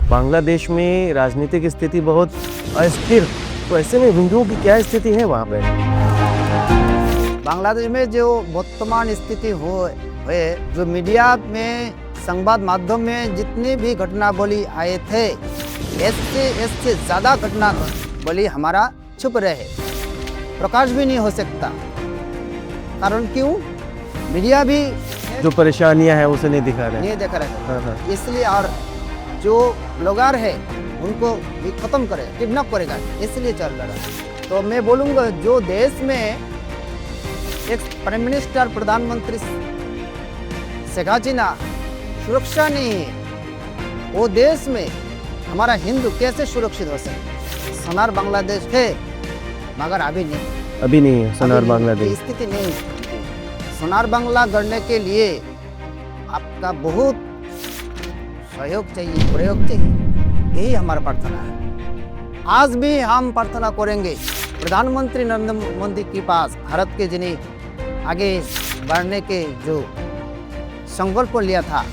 बांग्लादेश में राजनीतिक स्थिति बहुत अस्थिर, तो ऐसे में हिंदुओं की क्या स्थिति है वहाँ पे? बांग्लादेश में जो वर्तमान स्थिति है, जो मीडिया में संवाद माध्यम में जितनी भी घटनावली आए थे, इससे ज़्यादा घटनावली हमारा छुप रहे, प्रकाश भी नहीं हो सकता। कारण क्यों? मीडिया भी जो परेशानियां हैं उसे नहीं दिखा रहे। नहीं दिखा रहे। हाँ। इसलिए और जो ब्लॉगर है उनको भी खत्म करे, किडनैप करेगा, इसलिए चल रहा है। तो मैं बोलूँगा जो देश में एक प्राइम मिनिस्टर प्रधानमंत्री शेख हसीना सुरक्षा नहीं है, वो देश में हमारा हिंदू कैसे सुरक्षित हो सकते? सोनार बांग्लादेश है मगर अभी नहीं है सोनार बांग्लादेश स्थिति नहीं। सोनार बांग्ला गढ़ने के लिए आपका बहुत सहयोग चाहिए, प्रयोग चाहिए, यही हमारा प्रार्थना है। आज भी हम प्रार्थना करेंगे प्रधानमंत्री नरेंद्र मोदी के पास, भारत के जिन्हें आगे बढ़ने के जो संकल्प लिया था,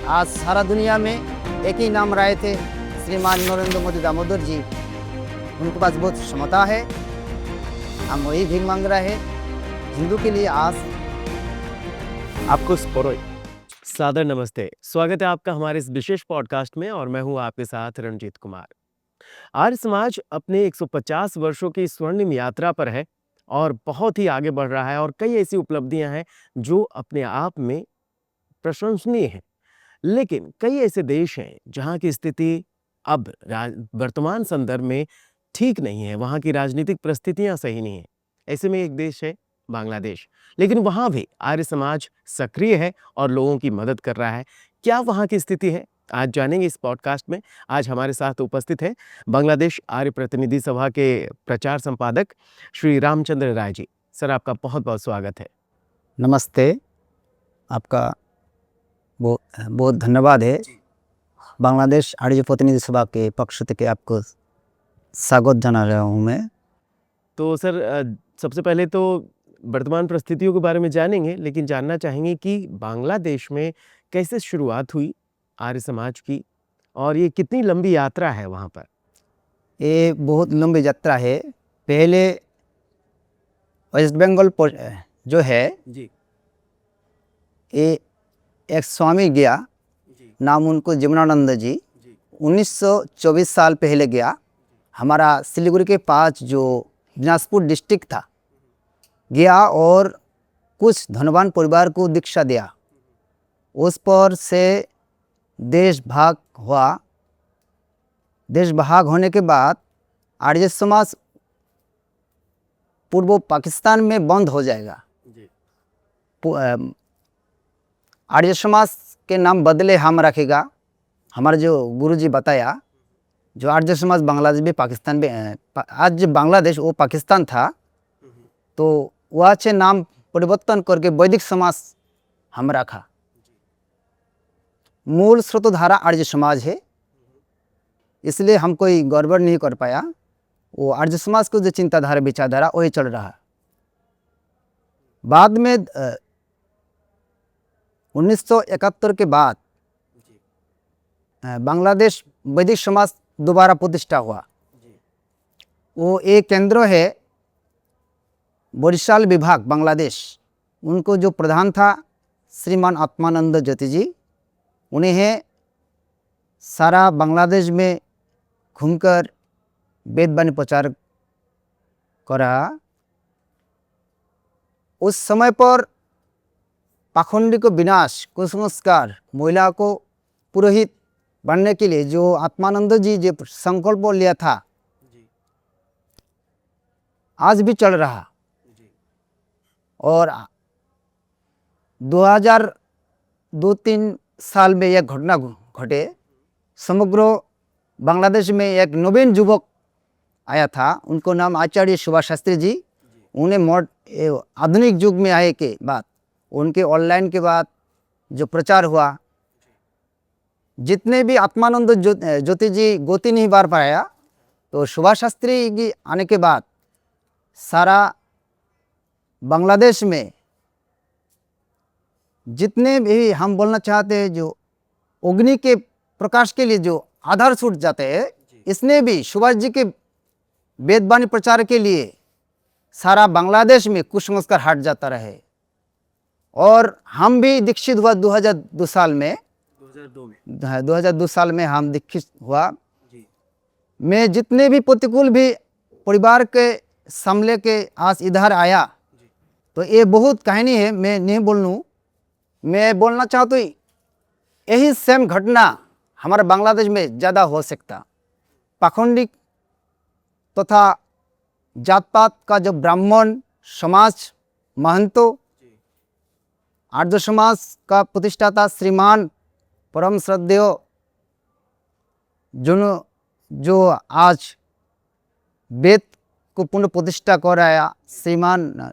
आज सारा दुनिया में एक ही नाम रहे थे, श्रीमान नरेंद्र मोदी दामोदर जी। उनके पास बहुत क्षमता है, हम वही भीख मांग रहे हैं हिंदू के लिए। आज आपको सादर नमस्ते, स्वागत है आपका हमारे इस विशेष पॉडकास्ट में और मैं हूं आपके साथ रणजीत कुमार। आर्य समाज अपने 150 वर्षों की स्वर्णिम यात्रा पर है और बहुत ही आगे बढ़ रहा है और कई ऐसी उपलब्धियां हैं जो अपने आप में प्रशंसनीय हैं। लेकिन कई ऐसे देश हैं जहां की स्थिति अब वर्तमान संदर्भ में ठीक नहीं है, वहां की राजनीतिक परिस्थितियां सही नहीं है। ऐसे में एक देश है बांग्लादेश, लेकिन वहां भी आर्य समाज सक्रिय है और लोगों की मदद कर रहा है। क्या वहां की स्थिति है, आज जानेंगे इस पॉडकास्ट में। आज हमारे साथ उपस्थित है बांग्लादेश आर्य प्रतिनिधि सभा के प्रचार संपादक श्री रामचंद्र राय जी। सर, आपका बहुत बहुत स्वागत है। नमस्ते, आपका बहुत धन्यवाद है। बांग्लादेश आर्य प्रतिनिधि सभा के पक्ष से आपको स्वागत जाना रहा हूँ मैं। तो सर, सबसे पहले तो वर्तमान परिस्थितियों के बारे में जानेंगे, लेकिन जानना चाहेंगे कि बांग्लादेश में कैसे शुरुआत हुई आर्य समाज की और ये कितनी लंबी यात्रा है वहाँ पर? ये बहुत लंबी यात्रा है। पहले वेस्ट बंगाल जो है जी, ये एक स्वामी गया, नाम उनको जमुनानंद जी। 1924 साल पहले गया। हमारा सिलीगुड़ी के पास जो दिनाजपुर डिस्ट्रिक्ट था गया और कुछ धनवान परिवार को दीक्षा दिया। उस पर से देश भाग हुआ। देश भाग होने के बाद आर्य समाज पूर्व पाकिस्तान में बंद हो जाएगा। आर्य समाज के नाम बदले हम रखेगा। हमारे जो गुरुजी बताया, जो आर्य समाज बांग्लादेश भी पाकिस्तान में, आज जो बांग्लादेश वो पाकिस्तान था, तो वह से नाम परिवर्तन करके वैदिक समाज हम रखा। मूल स्रोतधारा आर्य समाज है, इसलिए हम कोई गड़बड़ नहीं कर पाया। वो आर्य समाज को जो चिंताधारा विचारधारा वही चल रहा। बाद में 1971 के बाद बांग्लादेश वैदिक समाज दोबारा प्रतिष्ठा हुआ। वो एक केंद्र है बरिशाल विभाग बांग्लादेश। उनको जो प्रधान था श्रीमान आत्मानंद ज्योति जी, उन्हें सारा बांग्लादेश में घूमकर वेद वाणी प्रचार करा। उस समय पर पाखंडी को विनाश, कुसंस्कार, महिला को पुरोहित बनने के लिए जो आत्मानंद जी जो संकल्प लिया था, आज भी चल रहा। और 2002-3 साल में यह घटना घटे। समग्र बांग्लादेश में एक नवीन युवक आया था, उनको नाम आचार्य सुभाष शास्त्री जी। उन्हें आधुनिक युग में आए के बाद, उनके ऑनलाइन के बाद जो प्रचार हुआ, जितने भी आत्मानंद ज्योति जी गोती नहीं बार पाया, तो सुभाष शास्त्री जी आने के बाद सारा बांग्लादेश में जितने भी हम बोलना चाहते हैं जो अग्नि के प्रकाश के लिए जो आधार छूट जाते हैं, इसने भी सुभाष जी के वेदवाणी प्रचार के लिए सारा बांग्लादेश में कुसंस्कार हट जाता रहे। और हम भी दीक्षित हुआ 2002 साल में, 2002 साल में हम दीक्षित हुआ। मैं जितने भी प्रतिकूल भी परिवार के सामने के आज इधर आया, तो ये बहुत कहानी है, मैं नहीं बोलूँ। मैं बोलना चाहता हूँ यही सेम घटना हमारे बांग्लादेश में ज़्यादा हो सकता। पाखंडिक तथा जात पात का जो ब्राह्मण समाज, महंतों, आर्य समाज का प्रतिष्ठाता श्रीमान परम श्रद्धेय जो आज वेद को पुनः प्रतिष्ठा कराया, श्रीमान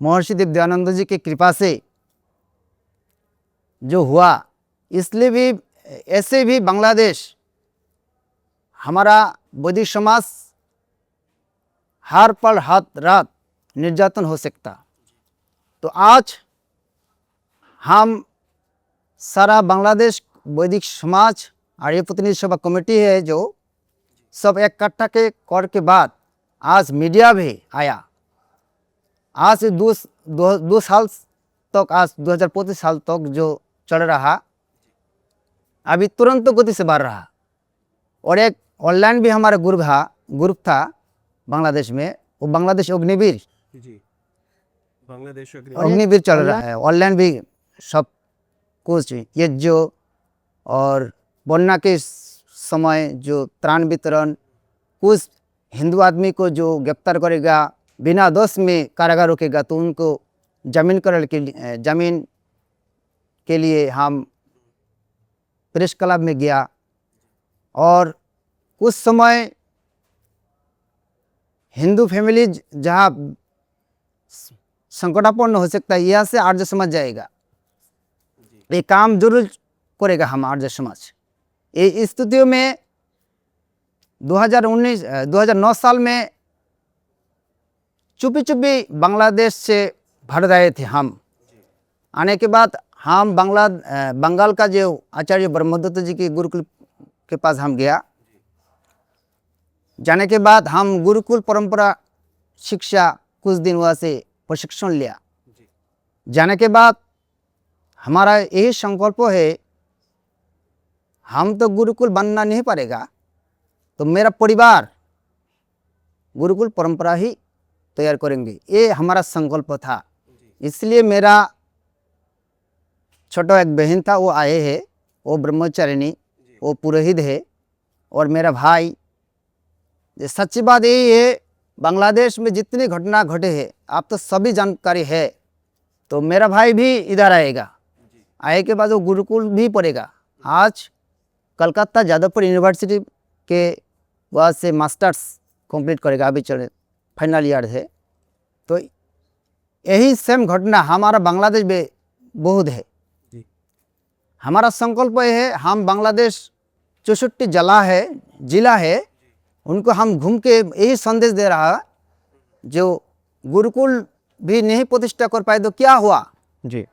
महर्षि देव दयानंद जी की कृपा से जो हुआ, इसलिए भी ऐसे भी बांग्लादेश हमारा वैदिक समाज हर पल हर रात निर्यातन हो सकता। तो आज हम सारा बांग्लादेश वैदिक समाज आर्य प्रतिनिधि सभा कमेटी है जो सब इकट्ठा के कर के बाद आज मीडिया भी आया। आज से दो साल तक, आज 2025 साल तक जो चल रहा, अभी तुरंत गति से बढ़ रहा। और एक ऑनलाइन भी हमारा ग्रुप था बांग्लादेश में, वो बांग्लादेश अग्निवीर अग्निवीर चल रहा है। ऑनलाइन भी सब कुछ यज्ञ और बन्या के समय जो त्राण वितरण, कुछ हिंदू आदमी को जो गिरफ्तार करेगा, बिना दोष में कारागार रोकेगा, तो उनको जमीन के लिए हम प्रेस क्लब में गया। और कुछ समय हिंदू फैमिली जहाँ संकटापन्न हो सकता है, यहाँ से आर्य समाज जाएगा, ये काम जरूर करेगा हम आर्य समाज। ये स्थितियों में 2009 साल में चुपी चुपी बांग्लादेश से भाग रहे थे हम। आने के बाद हम बंगाल का जो आचार्य ब्रह्मदत्त जी के गुरुकुल के पास हम गया। जाने के बाद हम गुरुकुल परंपरा शिक्षा कुछ दिन वहाँ से प्रशिक्षण लिया। जाने के बाद हमारा यही संकल्प है, हम तो गुरुकुल बनना नहीं पड़ेगा, तो मेरा परिवार गुरुकुल परंपरा ही तैयार करेंगे, ये हमारा संकल्प था। इसलिए मेरा छोटा एक बहन था, वो आए हैं, वो ब्रह्मचारिणी, वो पुरोहित है। और मेरा भाई, सच्ची बात यही है, बांग्लादेश में जितनी घटना घटे हैं आप तो सभी जानकारी है, तो मेरा भाई भी इधर आएगा। आए के बाद वो गुरुकुल भी पढ़ेगा। आज कलकत्ता जादवपुर यूनिवर्सिटी के वहाँ से मास्टर्स कंप्लीट करेगा, अभी चले फाइनल ईयर है। तो यही सेम घटना हमारा बांग्लादेश में बहुत है। हमारा संकल्प है, हम बांग्लादेश 64 जिला है, उनको हम घूम के यही संदेश दे रहा, जो गुरुकुल भी नहीं प्रतिष्ठा कर पाए तो क्या हुआ जी,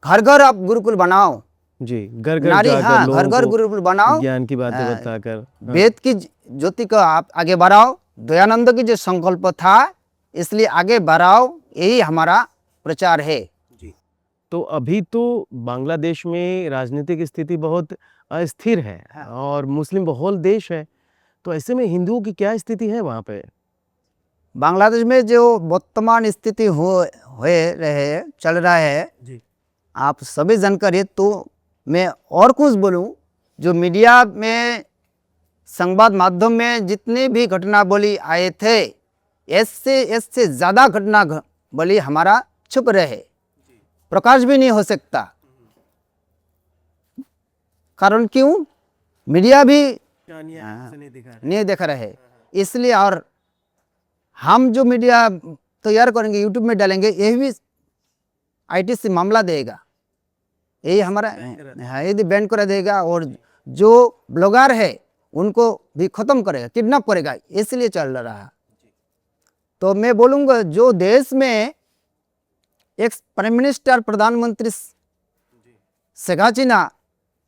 घर घर आप गुरुकुल बनाओ जी, घर घर नारी, जाकर हाँ, लोगों घर घर को गुरुकुल बनाओ, ज्ञान की बातें बताकर, वेद की ज्योति को आप आगे बढ़ाओ। दयानंद की जो संकल्प था, इसलिए आगे बढ़ाओ, यही हमारा प्रचार है। तो अभी तो बांग्लादेश में राजनीतिक स्थिति बहुत अस्थिर है और मुस्लिम बहुल देश है, तो ऐसे में हिंदुओं की क्या स्थिति है वहाँ पे? बांग्लादेश में जो वर्तमान स्थिति चल रहा है जी, आप सभी जानकारी। तो मैं और कुछ बोलूं, जो मीडिया में संवाद माध्यम में जितने भी घटना बोली आए थे, इससे ज़्यादा घटना बोली हमारा छुप रहे, प्रकाश भी नहीं हो सकता। कारण क्यों? मीडिया भी नहीं दिखा रहे, इसलिए। और हम जो मीडिया तैयार करेंगे, यूट्यूब में डालेंगे, यही भी आईटी से मामला देगा, यही हमारा यदि बैन कर देगा। और जो ब्लॉगर है उनको भी खत्म करेगा, किडनैप करेगा, इसलिए चल रहा है। तो मैं बोलूँगा, जो देश में एक प्राइम मिनिस्टर, प्रधानमंत्री सिगाचिना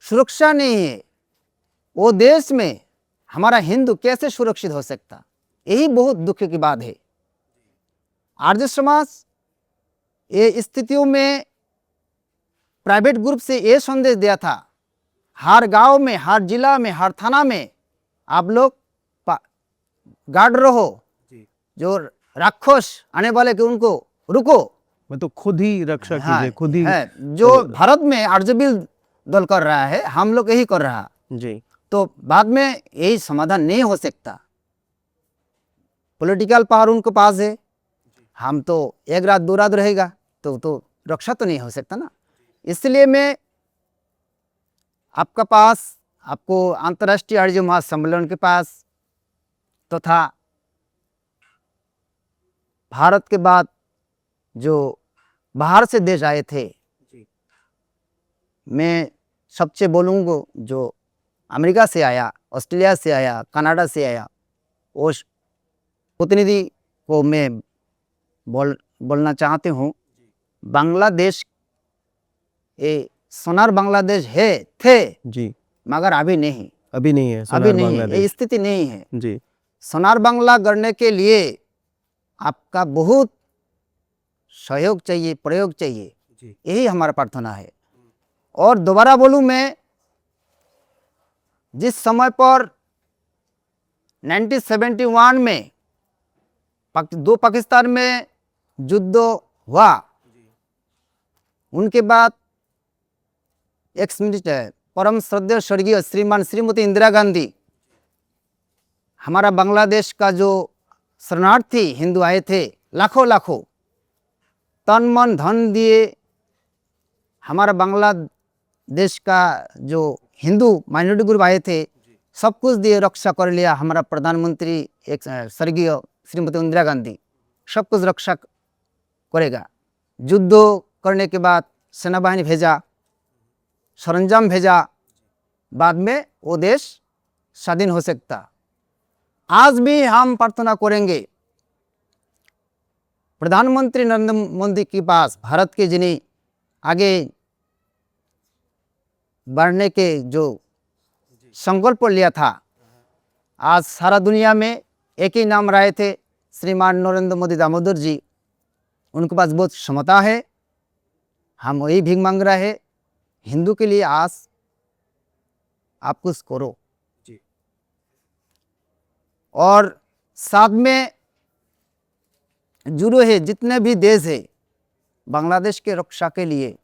सुरक्षा नहीं है, वो देश में हमारा हिंदू कैसे सुरक्षित हो सकता? यही बहुत दुख की बात है। आर्य समाज ये स्थितियों में प्राइवेट ग्रुप से ये संदेश दिया था, हर गांव में, हर जिला में, हर थाना में आप लोग गार्ड रहो, जो राक्षस आने वाले के उनको रुको। मतलब खुद ही रक्षा हाँ, कीजिए, खुद ही। है जो भारत में आरजेबी दल कर रहा है, हम लोग यही कर रहा, जी तो बाद में यही समाधान नहीं हो सकता। पॉलिटिकल पावर उनके पास है, हम तो एक रात दो रात रहेगा तो रक्षा तो नहीं हो सकता ना। इसलिए मैं आपका पास, आपको अंतर्राष्ट्रीय आर्य महासम्मेलन के पास तथा भारत के बाद जो बाहर से देश आए थे, मैं सबसे बोलूँगा जो अमेरिका से आया, ऑस्ट्रेलिया से आया, कनाडा से आया, उस प्रतिनिधि को मैं बोलना चाहते हूँ, बांग्लादेश ये सोनार बांग्लादेश थे जी। मगर अभी नहीं है अभी सोनार नहीं, ये बांग्लादेश। स्थिति नहीं है। जी सोनार बांग्ला गढ़ने के लिए आपका बहुत सहयोग चाहिए, प्रयोग चाहिए, यही हमारा प्रार्थना है। और दोबारा बोलूं मैं, जिस समय पर 1971 में दो पाकिस्तान में युद्ध हुआ, उनके बाद एक मिनट है, परम श्रद्धेय स्वर्गीय श्रीमान श्रीमती इंदिरा गांधी हमारा बांग्लादेश का जो शरणार्थी हिंदू आए थे, लाखों लाखों तन मन धन दिए, हमारा बांग्लादेश का जो हिंदू माइनॉरिटी ग्रुप आए थे, सब कुछ दिए, रक्षा कर लिया। हमारा प्रधानमंत्री एक स्वर्गीय श्रीमती इंदिरा गांधी सब कुछ रक्षा करेगा। युद्ध करने के बाद सेना बाहिनी भेजा, सरंजाम भेजा, बाद में वो देश स्वाधीन हो सकता। आज भी हम प्रार्थना करेंगे प्रधानमंत्री नरेंद्र मोदी के पास, भारत के जिन्हें आगे बढ़ने के जो संकल्प लिया था, आज सारा दुनिया में एक ही नाम रहे थे, श्रीमान नरेंद्र मोदी दामोदर जी। उनके पास बहुत क्षमता है, हम वही भीख मांग रहे हैं, हिंदू के लिए आज आप कुछ करो। और साथ में जुड़े है जितने भी देश है बांग्लादेश के रक्षा के लिए,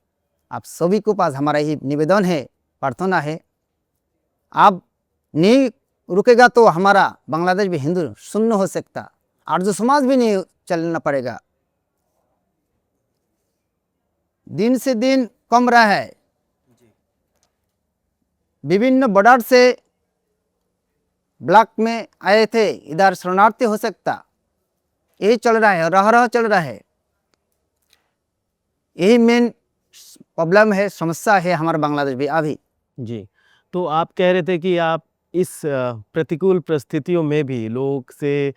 आप सभी को पास हमारा ही निवेदन है, प्रार्थना है, आप नहीं रुकेगा तो हमारा बांग्लादेश भी हिंदू शून्य हो सकता, आर्य समाज भी नहीं चलना पड़ेगा। दिन से दिन कम रहा है, विभिन्न बॉर्डर से ब्लॉक में आए थे, इधर शरणार्थी हो सकता, यही चल रहा है, रह चल रहा है। यही मेन प्रॉब्लम है, समस्या है हमारा बांग्लादेश भी अभी। जी, तो आप कह रहे थे कि आप इस प्रतिकूल परिस्थितियों में भी लोग से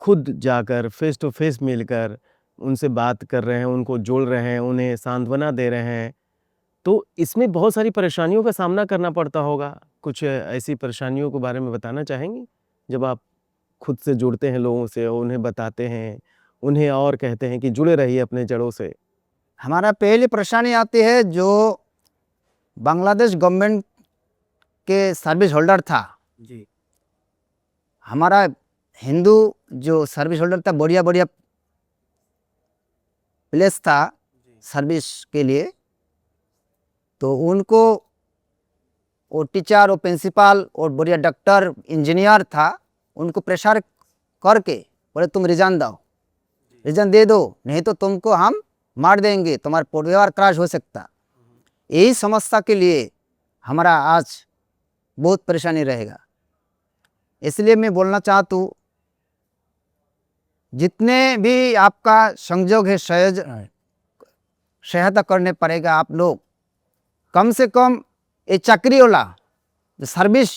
खुद जाकर फेस टू फेस मिलकर उनसे बात कर रहे हैं, उनको जोड़ रहे हैं, उन्हें सांत्वना दे रहे हैं, तो इसमें बहुत सारी परेशानियों का सामना करना पड़ता होगा। कुछ ऐसी परेशानियों के बारे में बताना चाहेंगी? जब आप खुद से जुड़ते हैं लोगों से, उन्हें बताते हैं, उन्हें और कहते हैं कि जुड़े रहिए अपने जड़ों से। हमारा पहली परेशानी आती है, जो बांग्लादेश गवर्नमेंट के सर्विस होल्डर था जी, हमारा हिंदू जो सर्विस होल्डर था, बढ़िया बढ़िया प्लेस था सर्विस के लिए, तो उनको वो टीचर और प्रिंसिपल और बढ़िया डॉक्टर इंजीनियर था, उनको प्रेशर करके बोले तुम रिजाइन दो, रिजाइन दे दो, नहीं तो तुमको हम मार देंगे, तुम्हारा परिवार क्रैश हो सकता। यही समस्या के लिए हमारा आज बहुत परेशानी रहेगा। इसलिए मैं बोलना चाहता हूँ, जितने भी आपका संयोग है सहायता करने पड़ेगा। आप लोग कम से कम ये चाकरी वाला जो सर्विस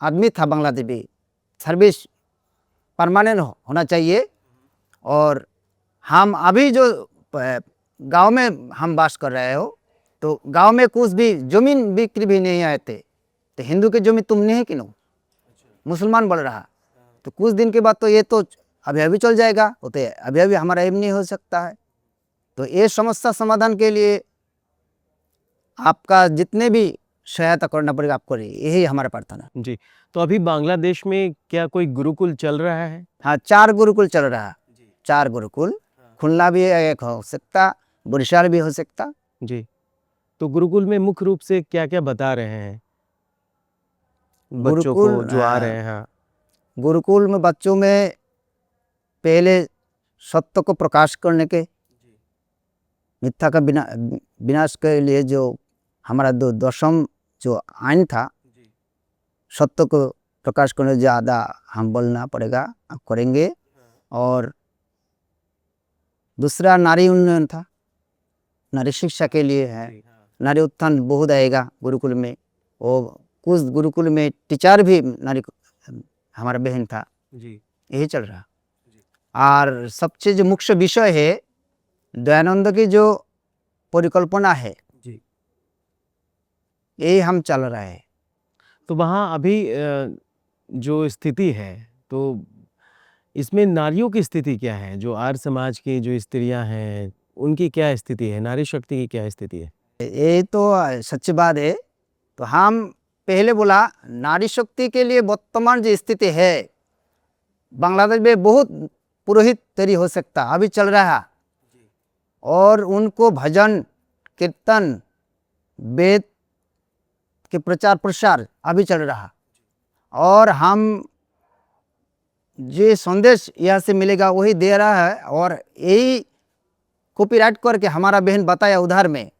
आदमी था बांग्लादेश में, सर्विस परमानेंट होना चाहिए। और हम अभी जो गांव में हम बास कर रहे हो, तो गांव में कुछ भी जमीन बिक्री भी नहीं आए थे, तो हिंदू की जमीन तुमने है कि नो, मुसलमान बोल रहा। तो कुछ दिन के बाद तो ये तो अभी अभी चल जाएगा, वो तो अभी अभी हमारा एम नहीं हो सकता है। तो ये समस्या समाधान के लिए आपका जितने भी सहायता करना पड़ेगा आप करिए, यही हमारा प्रार्थना। जी, तो अभी बांग्लादेश में क्या कोई गुरुकुल चल रहा है? हाँ, 4 गुरुकुल चल रहा है, 4 गुरुकुल। खुलना भी एक हो सकता, बुरिशाल भी हो सकता। जी, तो गुरुकुल में मुख्य रूप से क्या-क्या बता रहे हैं बच्चों को गुरुकुल जो आ रहे हैं? हाँ, गुरुकुल में बच्चों में पहले सत्य को प्रकाश करने के, मिथ्या का विनाश के लिए जो हमारा दशम जो आइन था, सत्य को प्रकाश करने ज़्यादा हम बोलना पड़ेगा, अब करेंगे। और दूसरा नारी उन्नयन था, नारी शिक्षा के लिए है, नारी उत्थान बहुत आएगा गुरुकुल में। और कुछ गुरुकुल में टीचर भी नारी हमारा बहन था, यही चल रहा। और सबसे जो मुख्य विषय है दयानंद की जो परिकल्पना है, यही हम चल रहा है। तो वहाँ अभी जो स्थिति है, तो इसमें नारियों की स्थिति क्या है? जो आर्य समाज की जो स्त्रियाँ हैं, उनकी क्या स्थिति है? नारी शक्ति की क्या स्थिति है? ये तो सच्ची बात है। तो हम पहले बोला नारी शक्ति के लिए वर्तमान जो स्थिति है बांग्लादेश में बहुत पुरोहित तरी हो सकता अभी चल रहा है, और उनको भजन कीर्तन वेद के प्रचार प्रसार अभी चल रहा। और हम जो संदेश यहाँ से मिलेगा वही दे रहा है। और यही कॉपीराइट करके हमारा बहन बताया उधार में,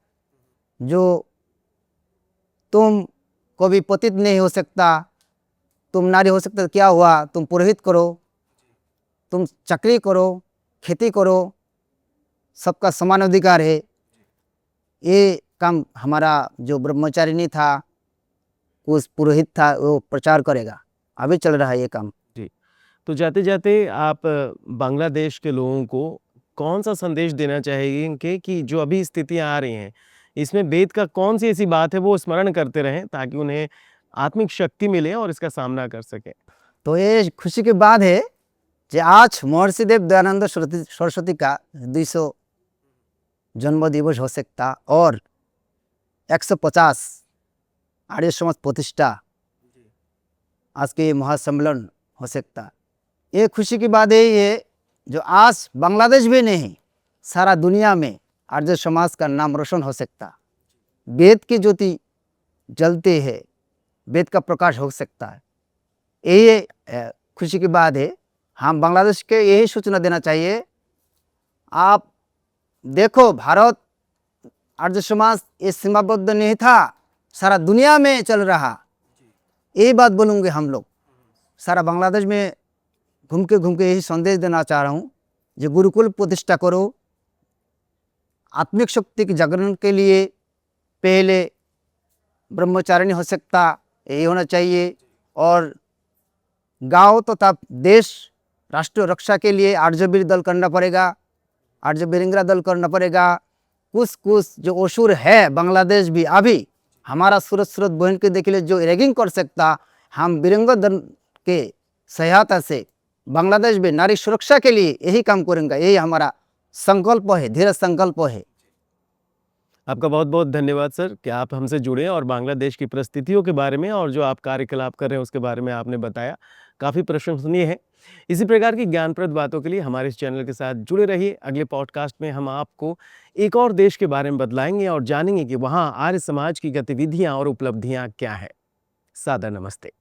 जो तुम कभी पतित नहीं हो सकता, तुम नारी हो सकता, क्या हुआ, तुम पुरोहित करो, तुम चक्री करो, खेती करो, सबका समान अधिकार है। ये काम हमारा जो ब्रह्मचारिणी था, उस पुरोहित था, वो प्रचार करेगा, अभी चल रहा है ये काम। जी, तो जाते-जाते आप बांग्लादेश के लोगों को कौन सा संदेश देना चाहेंगे कि जो अभी स्थितियाँ आ रही हैं, इसमें वेद का कौन सी ऐसी बात है वो स्मरण करते रहें ताकि उन्हें आत्मिक शक्ति मिले और इसका सामना कर सकें? तो ये खुशी की बात है कि आज महर्षि देव दयानंद सरस्वती का 200 जन्म दिवस हो सकता, और 150 आर्य समाज प्रतिष्ठा आज के महासम्मेलन हो सकता। ये खुशी की बात यही है जो आज बांग्लादेश भी नहीं सारा दुनिया में आर्य समाज का नाम रोशन हो सकता। वेद की ज्योति जलती है, वेद का प्रकाश हो सकता है, यही खुशी की बात है। हम बांग्लादेश के यही सूचना देना चाहिए। आप देखो भारत आर्य समाज ये सीमाबद्ध नहीं था, सारा दुनिया में चल रहा। यही बात बोलूँगे हम लोग सारा बांग्लादेश में घूम के यही संदेश देना चाह रहा हूँ, जो गुरुकुल प्रतिष्ठा करो। आत्मिक शक्ति के जागरण के लिए पहले ब्रह्मचारिणी हो सकता, यही होना चाहिए। और गांव तथा देश राष्ट्र रक्षा के लिए आर्यवीर दल करना पड़ेगा, आर्य बिरंगरा दल करना पड़ेगा। कुछ जो असुर है बांग्लादेश भी अभी हमारा सूरत बहन के देख लिए जो रैगिंग कर सकता, हम बिरंग दल के सहायता से बांग्लादेश में नारी सुरक्षा के लिए यही काम करेंगे, यही हमारा संकल्प है, धीरे संकल्प है। आपका बहुत-बहुत धन्यवाद सर कि आप हमसे जुड़े और बांग्लादेश की परिस्थितियों के बारे में और जो आप कार्यकलाप कर रहे हैं उसके बारे में आपने बताया, काफ़ी प्रशंसनीय है। इसी प्रकार की ज्ञानप्रद बातों के लिए हमारे इस चैनल के साथ जुड़े रहिए। अगले पॉडकास्ट में हम आपको एक और देश के बारे में बतलाएंगे और जानेंगे कि वहाँ आर्य समाज की गतिविधियाँ और उपलब्धियाँ क्या हैं। सादर नमस्ते।